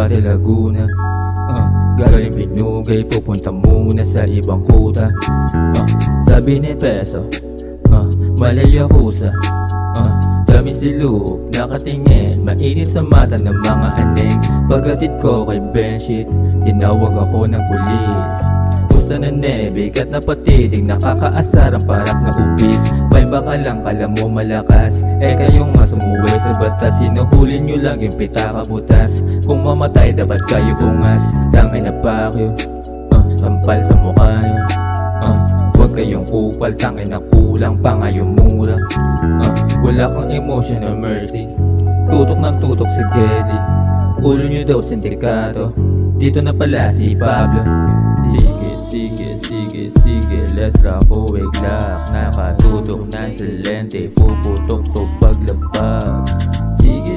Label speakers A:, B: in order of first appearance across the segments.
A: Masbate, Laguna. Galing Pinugay, pupunta muna sa ibang kuta. Sabi ni Peso, Malaya Kusa. Dami silog, nakatingin, mainit sa mata ng mga aneng. Paghatid ko kay Benshit, tinawag ako ng pulis. Gusto na nebe, kat na patidig, nakakaasar ang parak na upis. May baka lang kala mo malakas, kayong nga sumuway sa batas. Sinuhuli nyo lang yung pitaka butas. Kung mamatay dapat kayo ungas. Tangay na pakyo, sampal sa mukha nyo. Huwag kayong kupal, tangay na kulang pa nga yung mura. Wala kang emotional mercy, tutok ng tutok sa geli. Ulo nyo daw sindikato, dito na pala si Pablo. Sige, letra ko iglak. Nakatutok na sa lente, puputok to paglabag. Sige,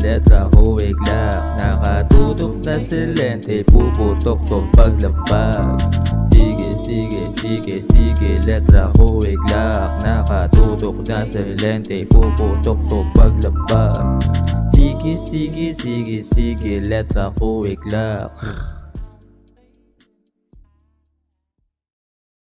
A: letra ko iglak. Nakatutok na sa lente, puputok to paglabag. Sige, letra ko iglak. Nakatutok na sa lente, puputok to paglabag. Sige, letra ko iglak.